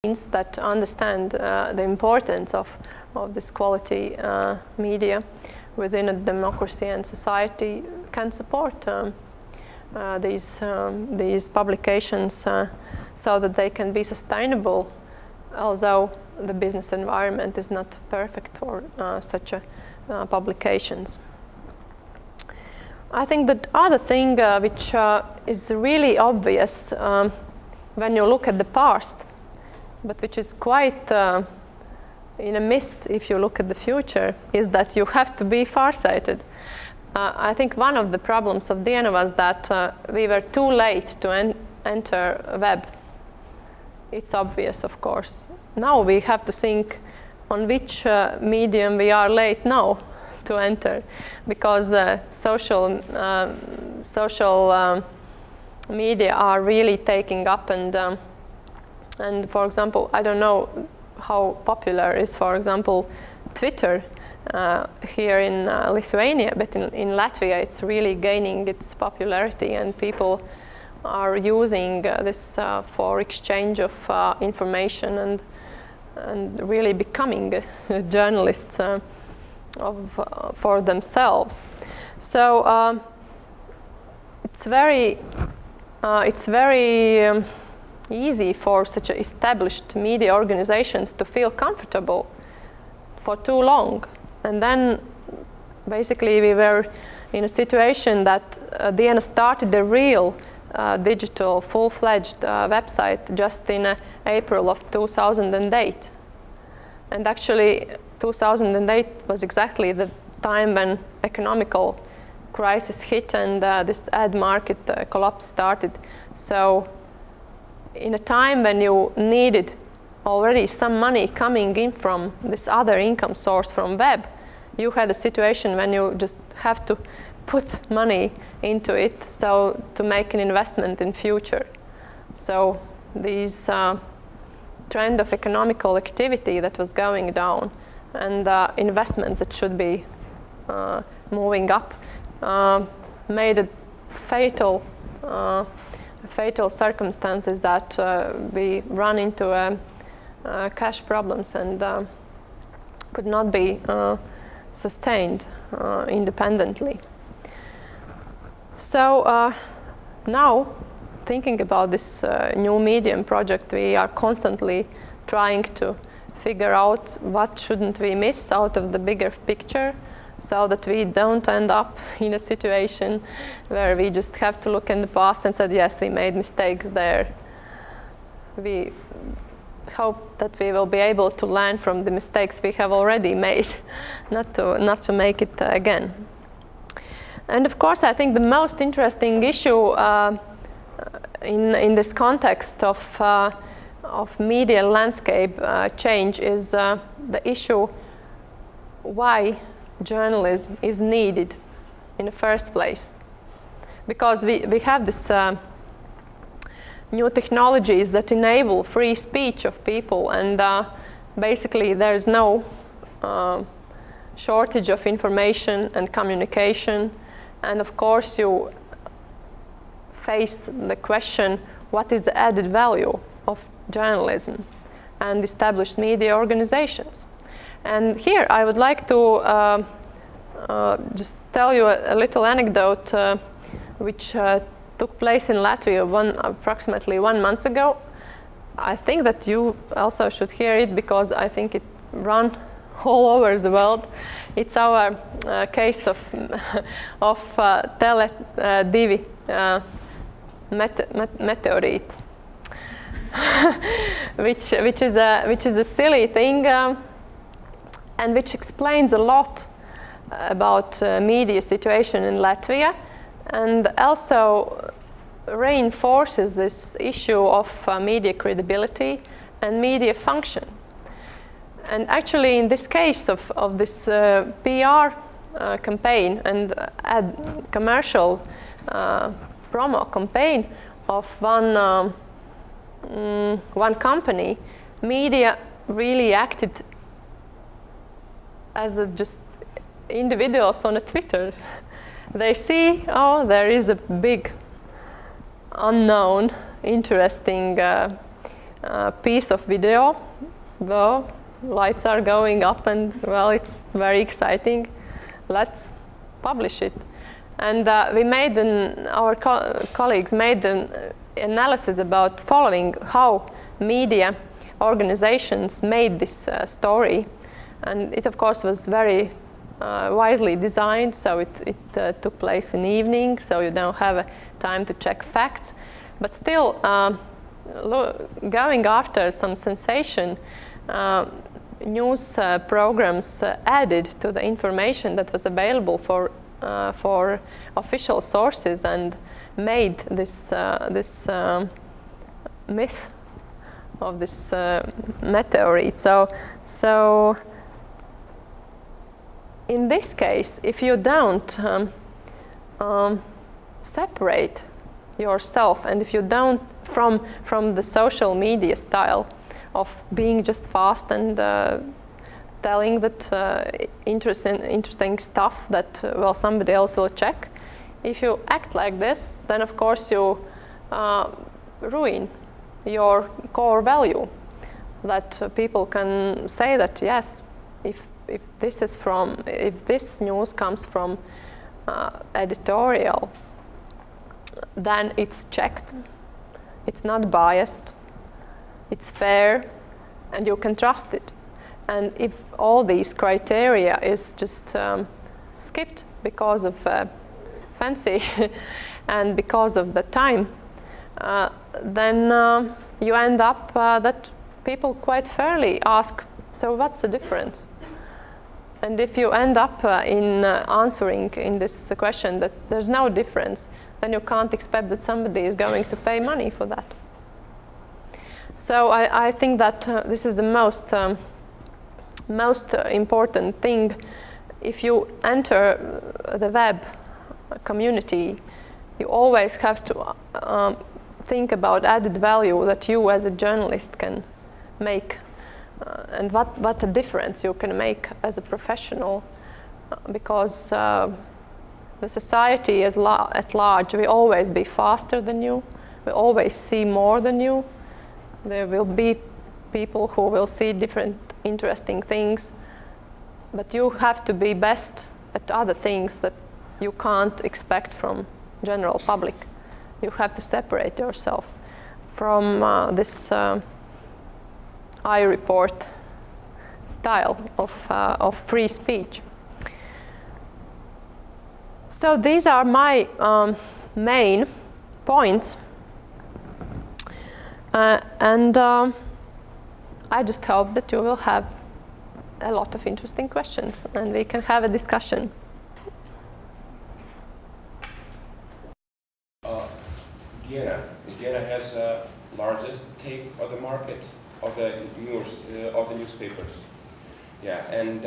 that understand the importance of this quality media within a democracy and society can support these publications so that they can be sustainable, although the business environment is not perfect for such publications. I think that other thing which is really obvious when you look at the past, but which is quite in a mist if you look at the future, is that you have to be farsighted. I think one of the problems of DNA was that we were too late to enter web. It's obvious, of course. Now we have to think on which medium we are late now to enter, because social media are really taking up, and for example, I don't know how popular is, for example, Twitter here in Lithuania, but in Latvia it's really gaining its popularity, and people are using this for exchange of information and really becoming journalists for themselves. So it's very easy for such established media organizations to feel comfortable for too long. And then basically we were in a situation that DNA started a real digital full-fledged website just in April of 2008. And actually 2008 was exactly the time when economical crisis hit and this ad market collapse started. So in a time when you needed already some money coming in from this other income source from web, you had a situation when you just have to put money into it so to make an investment in future. So these trend of economical activity that was going down and investments that should be moving up made a fatal circumstances that we run into cash problems and could not be sustained independently. So now, thinking about this new medium project, we are constantly trying to figure out what shouldn't we miss out of the bigger picture, so that we don't end up in a situation where we just have to look in the past and say, yes, we made mistakes there. We hope that we will be able to learn from the mistakes we have already made, not to make it again. And of course, I think the most interesting issue in this context of media landscape change is the issue why journalism is needed in the first place. Because we have this new technologies that enable free speech of people, and basically there is no shortage of information and communication. And of course you face the question, what is the added value of journalism and established media organizations? And here I would like to just tell you a little anecdote which took place in Latvia approximately 1 month ago. I think that you also should hear it because I think it ran all over the world. It's our case of Tele2 meteorite, which is a silly thing and which explains a lot about media situation in Latvia, and also reinforces this issue of media credibility and media function. And actually, in this case of this PR campaign and commercial promo campaign of one company, media really acted as just individuals on a Twitter. They see, oh, there is a big, unknown, interesting piece of video. The lights are going up and, well, it's very exciting. Let's publish it. And we made our colleagues made an analysis about following how media organizations made this story. And it, of course, was very wisely designed, so it took place in the evening, so you don't have time to check facts. But still, going after some sensation, news programs added to the information that was available for official sources and made this myth of this meteorite. So in this case, if you don't separate yourself, and if you don't from the social media style of being just fast and telling that interesting stuff that well, somebody else will check, if you act like this, then of course you ruin your core value, that people can say that yes, if this news comes from editorial, then it's checked, it's not biased, it's fair, and you can trust it. And if all these criteria is just skipped because of fancy and because of the time, then you end up that people quite fairly ask, so what's the difference? And if you end up in answering in this question that there's no difference, then you can't expect that somebody is going to pay money for that. So I think that this is the most important thing. If you enter the web community, you always have to think about added value that you as a journalist can make. And what a difference you can make as a professional, because the society at large will always be faster than you, will always see more than you. There will be people who will see different interesting things, but you have to be best at other things that you can't expect from general public. You have to separate yourself from this I report style of free speech. So these are my main points, and I just hope that you will have a lot of interesting questions and we can have a discussion. Vienna has the largest take of the market of the news of the newspapers. Yeah, and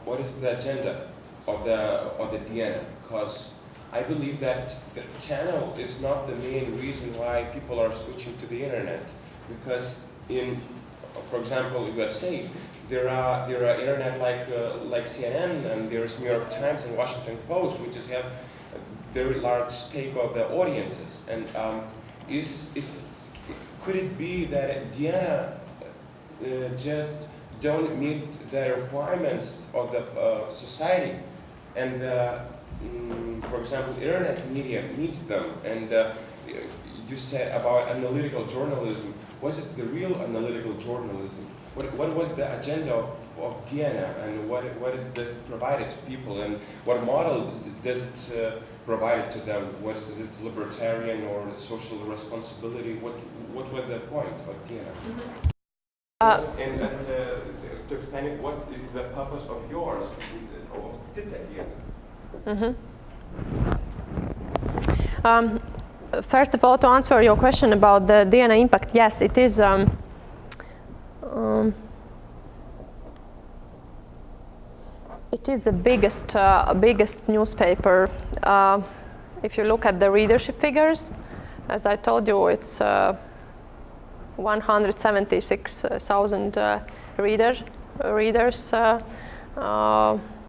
what is the agenda of the Vienna? Because I believe that the channel is not the main reason why people are switching to the internet. Because in, for example, USA, there are internet like CNN, and there's New York Times and Washington Post, which is have a very large stake of the audiences. And could it be that Vienna just don't meet the requirements of the society, and for example, internet media meets them? And you said about analytical journalism. Was it the real analytical journalism? What was the agenda of Vienna, and what does it provide it to people, and what model does it provide it to them? Was it libertarian or social responsibility? What was the point of Vienna? And to explain it, what is the purpose of yours of Cita here? First of all, to answer your question about the DNA impact, yes, it is. It is the biggest newspaper. If you look at the readership figures, as I told you, it's 176,000 readers.